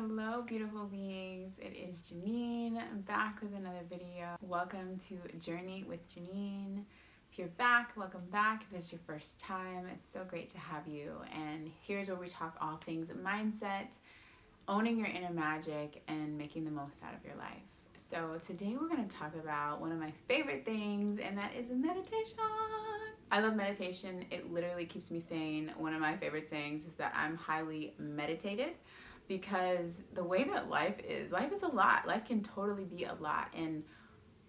Hello, beautiful beings. It is Janine. I'm back with another video. Welcome to Journey with Janine. If you're back, welcome back. If this is your first time, it's so great to have you. And here's where we talk all things mindset, owning your inner magic, and making the most out of your life. So today we're going to talk about one of my favorite things, and that is meditation. I love meditation. It literally keeps me sane. One of my favorite sayings is that I'm highly meditated, because the way that life is a lot. Life can totally be a lot, and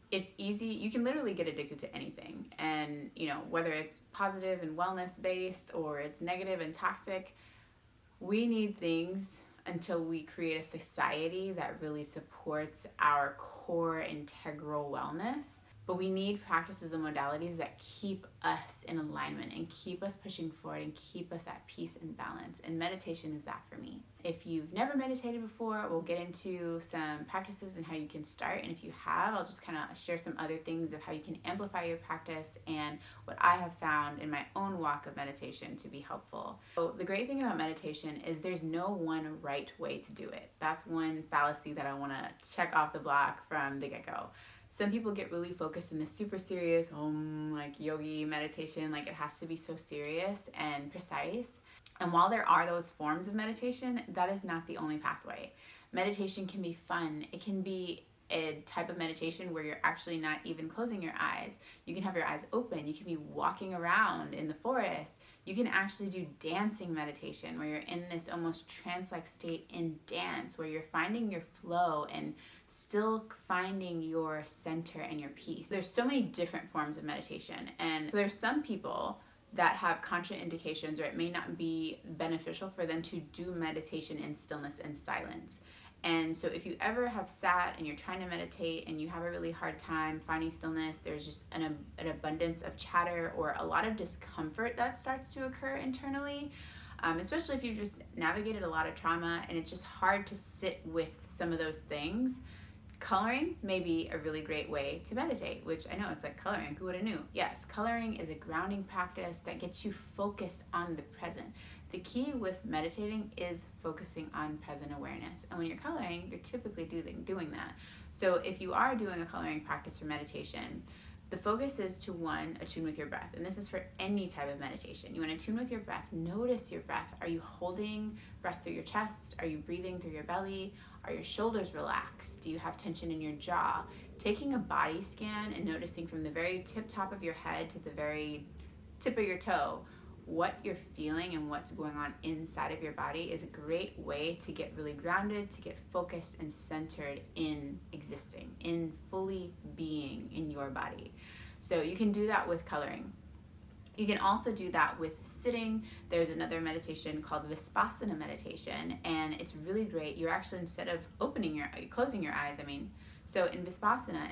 it's easy. You can literally get addicted to anything, and whether it's positive and wellness based or it's negative and toxic, we need things until we create a society that really supports our core integral wellness. But we need practices and modalities that keep us in alignment and keep us pushing forward and keep us at peace and balance. And meditation is that for me. If you've never meditated before, we'll get into some practices and how you can start. And if you have, I'll just kind of share some other things of how you can amplify your practice and what I have found in my own walk of meditation to be helpful. So the great thing about meditation is there's no one right way to do it. That's one fallacy that I want to check off the block from the get-go. Some people get really focused in this super serious, like yogi meditation, like it has to be so serious and precise. And while there are those forms of meditation, that is not the only pathway. Meditation can be fun. It can be a type of meditation where you're actually not even closing your eyes. You can have your eyes open. You can be walking around in the forest. You can actually do dancing meditation where you're in this almost trance-like state in dance, where you're finding your flow and still finding your center and your peace. There's so many different forms of meditation, and so there's some people that have contraindications, or it may not be beneficial for them to do meditation in stillness and silence. And so if you ever have sat and you're trying to meditate and you have a really hard time finding stillness, there's just an abundance of chatter or a lot of discomfort that starts to occur internally, especially if you've just navigated a lot of trauma and it's just hard to sit with some of those things. Coloring may be a really great way to meditate, which I know it's like coloring. Who would have knew? Yes, coloring is a grounding practice that gets you focused on the present. The key with meditating is focusing on present awareness. And when you're coloring, you're typically doing that. So if you are doing a coloring practice for meditation, the focus is to, one, attune with your breath. And this is for any type of meditation. You want to attune with your breath. Notice your breath. Are you holding breath through your chest? Are you breathing through your belly? Are your shoulders relaxed? Do you have tension in your jaw? Taking a body scan and noticing from the very top of your head to the very tip of your toe what you're feeling and what's going on inside of your body is a great way to get really grounded, to get focused and centered in existing, in fully being in your body. So you can do that with coloring. You can also do that with sitting. There's another meditation called Vipassana meditation, and it's really great. You're actually, instead of closing your eyes, so in Vipassana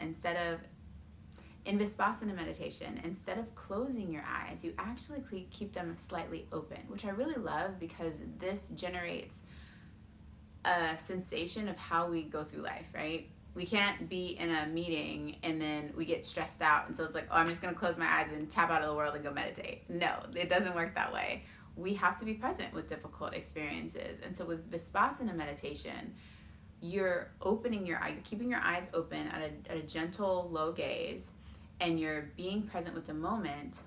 meditation, instead of closing your eyes, you actually keep them slightly open, which I really love because this generates a sensation of how we go through life, right? We can't be in a meeting and then we get stressed out, and so it's like, oh, I'm just going to close my eyes and tap out of the world and go meditate. No, it doesn't work that way. We have to be present with difficult experiences. And so with Vipassana meditation, you're opening your eye, you're keeping your eyes open at a gentle, low gaze, and you're being present with the moment,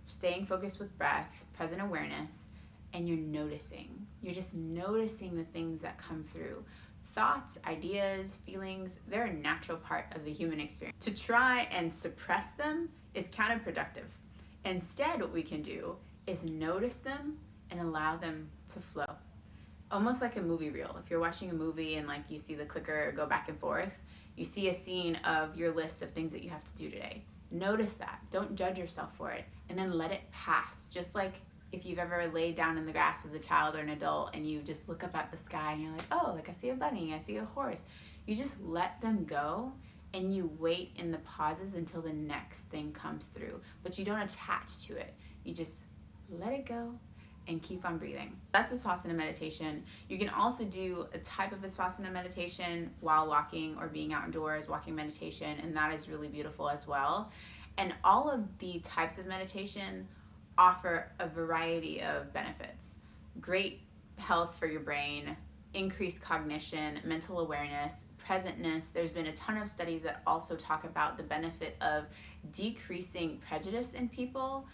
staying focused with breath, present awareness, and you're noticing. You're just noticing the things that come through. Thoughts, ideas, feelings, they're a natural part of the human experience. To try and suppress them is counterproductive. Instead, what we can do is notice them and allow them to flow. Almost like a movie reel. If you're watching a movie and you see the clicker go back and forth, you see a scene of your list of things that you have to do today. Notice that. Don't judge yourself for it, and then let it pass. Just like if you've ever laid down in the grass as a child or an adult and you just look up at the sky and you're like, oh, I see a bunny, I see a horse. You just let them go and you wait in the pauses until the next thing comes through. But you don't attach to it. You just let it go and keep on breathing. That's Vipassana meditation. You can also do a type of Vipassana meditation while walking or being outdoors, walking meditation, and that is really beautiful as well. And all of the types of meditation offer a variety of benefits. Great health for your brain, increased cognition, mental awareness, presentness. There's been a ton of studies that also talk about the benefit of decreasing prejudice in people,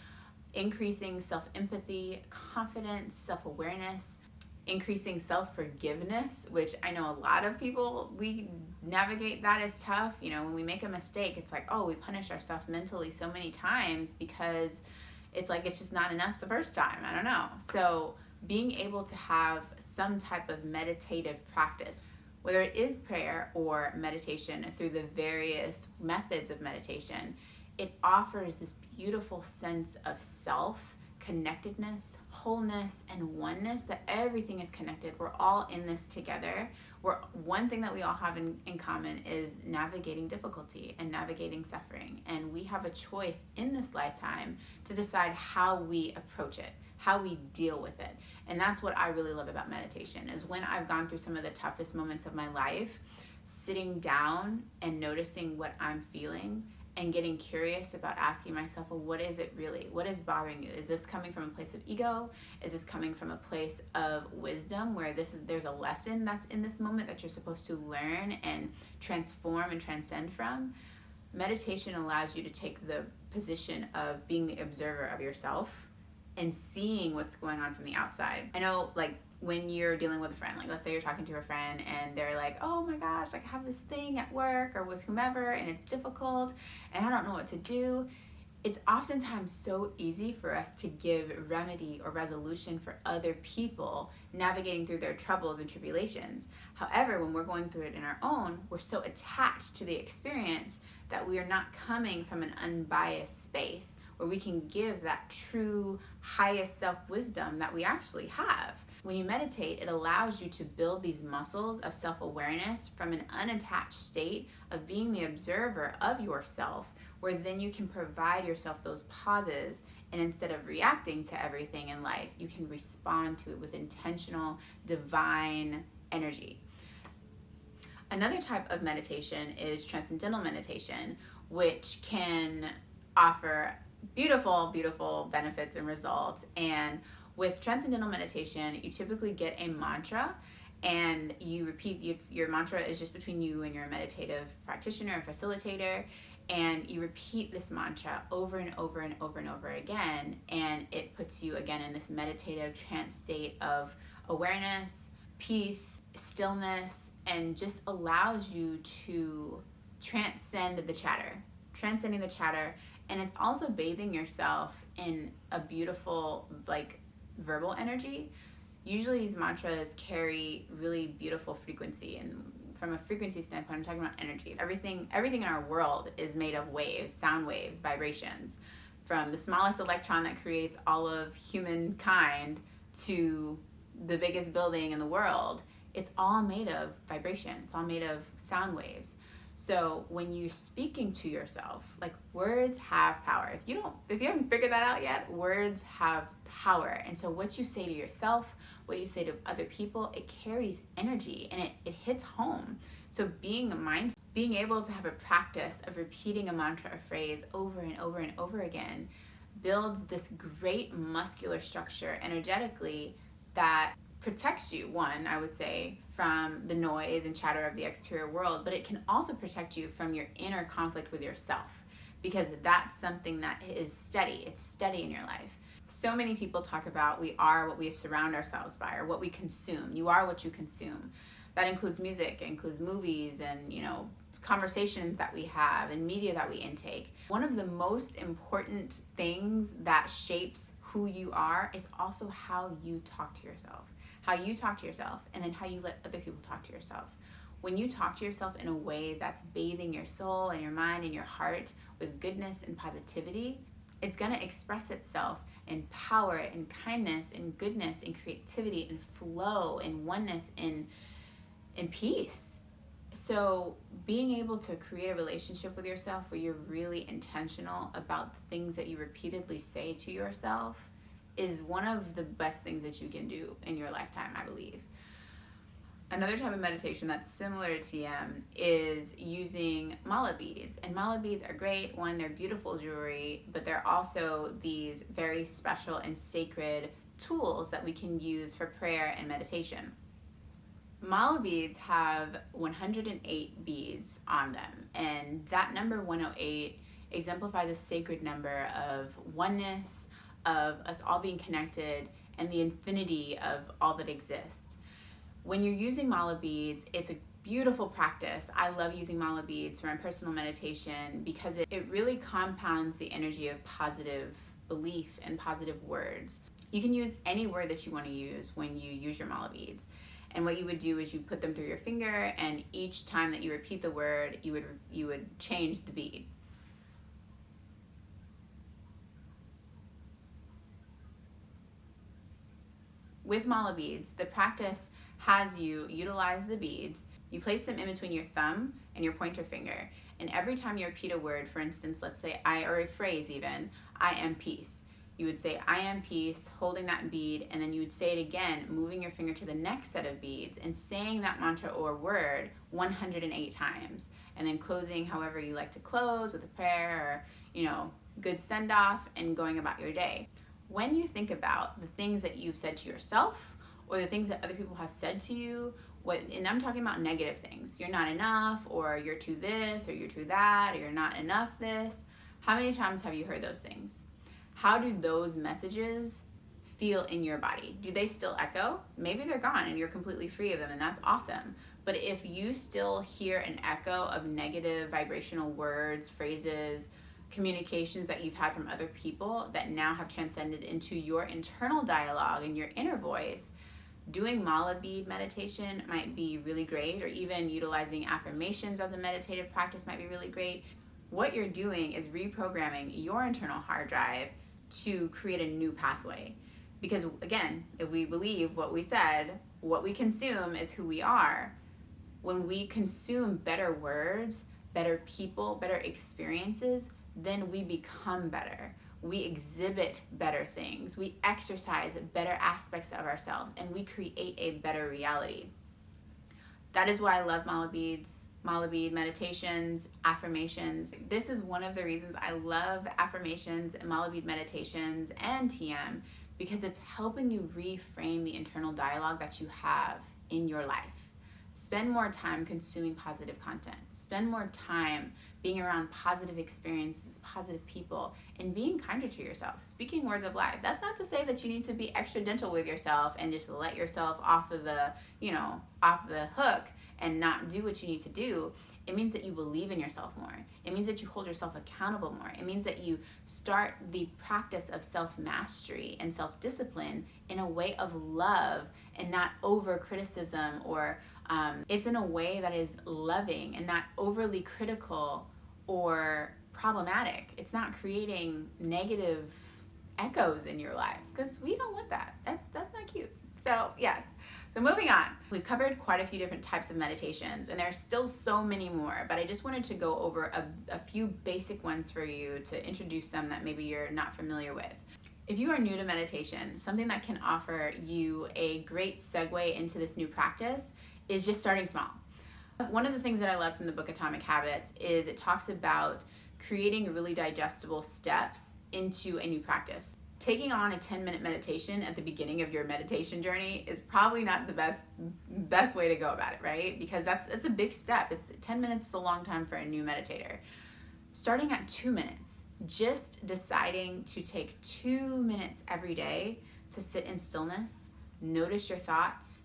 increasing self-empathy, confidence, self-awareness, increasing self-forgiveness, which I know a lot of people, we navigate that as tough. You know, when we make a mistake, it's like, oh, we punish ourselves mentally so many times because it's like it's just not enough the first time. I don't know. So being able to have some type of meditative practice, whether it is prayer or meditation through the various methods of meditation, it offers this beautiful sense of self, connectedness, wholeness, and oneness, that everything is connected. We're all in this together. One thing that we all have in common is navigating difficulty and navigating suffering. And we have a choice in this lifetime to decide how we approach it, how we deal with it. And that's what I really love about meditation, is when I've gone through some of the toughest moments of my life, sitting down and noticing what I'm feeling and getting curious about asking myself, well, what is it really? What is bothering you? Is this coming from a place of ego? Is this coming from a place of wisdom where there's a lesson that's in this moment that you're supposed to learn and transform and transcend from? Meditation allows you to take the position of being the observer of yourself and seeing what's going on from the outside. I know, like, when you're dealing with a friend, like let's say you're talking to a friend and they're like, oh my gosh, like I have this thing at work or with whomever and it's difficult and I don't know what to do. It's oftentimes so easy for us to give remedy or resolution for other people navigating through their troubles and tribulations. However, when we're going through it in our own, we're so attached to the experience that we are not coming from an unbiased space where we can give that true highest self-wisdom that we actually have. When you meditate, it allows you to build these muscles of self-awareness from an unattached state of being the observer of yourself, where then you can provide yourself those pauses, and instead of reacting to everything in life, you can respond to it with intentional, divine energy. Another type of meditation is transcendental meditation, which can offer beautiful, beautiful benefits and results. And with transcendental meditation, you typically get a mantra and you repeat, your mantra is just between you and your meditative practitioner or facilitator, and you repeat this mantra over and over and over and over again, and it puts you again in this meditative trance state of awareness, peace, stillness, and just allows you to transcend the chatter, transcending the chatter. And it's also bathing yourself in a beautiful, like, verbal energy. Usually these mantras carry really beautiful frequency, and from a frequency standpoint, I'm talking about energy. Everything in our world is made of waves, sound waves, vibrations. From the smallest electron that creates all of humankind to the biggest building in the world, it's all made of vibration. It's all made of sound waves. So when you're speaking to yourself, like, words have power. If you haven't figured that out yet, words have power. And so what you say to yourself, what you say to other people, it carries energy and it hits home. So being able to have a practice of repeating a mantra or phrase over and over and over again builds this great muscular structure energetically that protects you, one, I would say, from the noise and chatter of the exterior world, but it can also protect you from your inner conflict with yourself, because that's something that is steady. It's steady in your life. So many people talk about we are what we surround ourselves by, or what we consume. You are what you consume. That includes music, it includes movies, and, you know, conversations that we have and media that we intake. One of the most important things that shapes who you are is also how you talk to yourself. How you talk to yourself, and then how you let other people talk to yourself. When you talk to yourself in a way that's bathing your soul and your mind and your heart with goodness and positivity, it's going to express itself in power and kindness and goodness and creativity and flow and oneness and peace. So being able to create a relationship with yourself where you're really intentional about the things that you repeatedly say to yourself is one of the best things that you can do in your lifetime, I believe. Another type of meditation that's similar to TM is using mala beads. And mala beads are great. One, they're beautiful jewelry, but they're also these very special and sacred tools that we can use for prayer and meditation. Mala beads have 108 beads on them, and that number 108 exemplifies a sacred number of oneness, of us all being connected, and the infinity of all that exists. When you're using mala beads, it's a beautiful practice. I love using mala beads for my personal meditation because it really compounds the energy of positive belief and positive words. You can use any word that you want to use when you use your mala beads. And what you would do is you put them through your finger, and each time that you repeat the word, you would change the bead. With mala beads, the practice has you utilize the beads. You place them in between your thumb and your pointer finger. And every time you repeat a word, for instance, let's say or a phrase even, I am peace. You would say, I am peace, holding that bead, and then you would say it again, moving your finger to the next set of beads and saying that mantra or word 108 times. And then closing however you like to close, with a prayer or, good send off, and going about your day. When you think about the things that you've said to yourself or the things that other people have said to you, and I'm talking about negative things, you're not enough, or you're too this, or you're too that, or you're not enough this, how many times have you heard those things? How do those messages feel in your body? Do they still echo? Maybe they're gone and you're completely free of them, and that's awesome. But if you still hear an echo of negative vibrational words, phrases, communications that you've had from other people that now have transcended into your internal dialogue and your inner voice, doing mala bead meditation might be really great, or even utilizing affirmations as a meditative practice might be really great. What you're doing is reprogramming your internal hard drive to create a new pathway. Because again, if we believe what we said, what we consume is who we are. When we consume better words, better people, better experiences, then we become better. We exhibit better things. We exercise better aspects of ourselves, and we create a better reality. That is why I love mala beads, mala bead meditations, affirmations. This is one of the reasons I love affirmations and mala bead meditations and TM, because it's helping you reframe the internal dialogue that you have in your life. Spend more time consuming positive content. Spend more time being around positive experiences, positive people, and being kinder to yourself. Speaking words of life. That's not to say that you need to be extra gentle with yourself and just let yourself off of the hook and not do what you need to do. It means that you believe in yourself more. It means that you hold yourself accountable more. It means that you start the practice of self-mastery and self-discipline in a way of love and not over criticism, or it's in a way that is loving and not overly critical or problematic. It's not creating negative echoes in your life, because we don't want that. That's not cute. So yes. So moving on, we've covered quite a few different types of meditations, and there are still so many more, but I just wanted to go over a few basic ones for you to introduce some that maybe you're not familiar with. If you are new to meditation, something that can offer you a great segue into this new practice is just starting small. One of the things that I love from the book Atomic Habits is it talks about creating really digestible steps into a new practice. Taking on a 10-minute meditation at the beginning of your meditation journey is probably not the best way to go about it, right? Because that's a big step. 10 minutes is a long time for a new meditator. Starting at 2 minutes, just deciding to take 2 minutes every day to sit in stillness, notice your thoughts,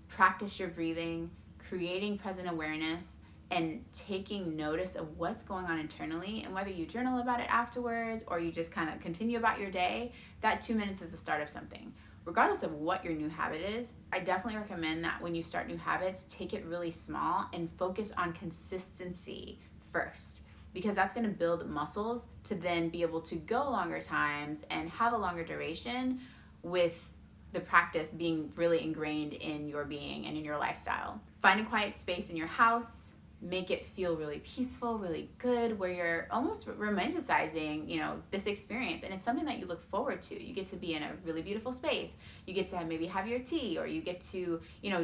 practice your breathing, creating present awareness, and taking notice of what's going on internally, and whether you journal about it afterwards or you just kind of continue about your day, that 2 minutes is the start of something. Regardless of what your new habit is, I definitely recommend that when you start new habits, take it really small and focus on consistency first, because that's going to build muscles to then be able to go longer times and have a longer duration, with the practice being really ingrained in your being and in your lifestyle. Find a quiet space in your house. Make it feel really peaceful, really good, where you're almost romanticizing, this experience. And it's something that you look forward to. You get to be in a really beautiful space. You get to maybe have your tea, or you get to,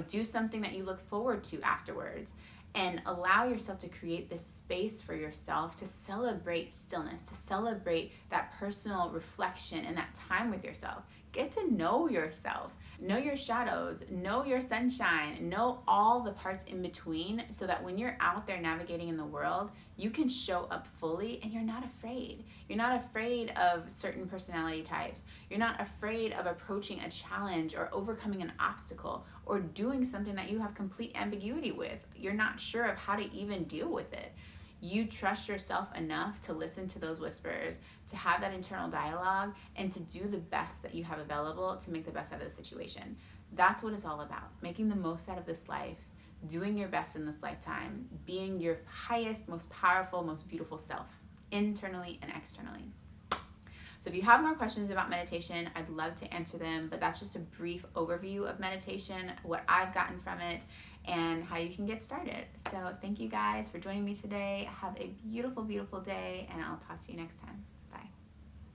do something that you look forward to afterwards. And allow yourself to create this space for yourself to celebrate stillness, to celebrate that personal reflection and that time with yourself. Get to know yourself, know your shadows, know your sunshine, know all the parts in between, so that when you're out there navigating in the world, you can show up fully and you're not afraid. You're not afraid of certain personality types. You're not afraid of approaching a challenge or overcoming an obstacle or doing something that you have complete ambiguity with. You're not sure of how to even deal with it. You trust yourself enough to listen to those whispers, to have that internal dialogue, and to do the best that you have available to make the best out of the situation. That's what it's all about. Making the most out of this life, doing your best in this lifetime, being your highest, most powerful, most beautiful self, internally and externally. So if you have more questions about meditation, I'd love to answer them, but that's just a brief overview of meditation, what I've gotten from it, and how you can get started. So thank you guys for joining me today. Have a beautiful, beautiful day, and I'll talk to you next time.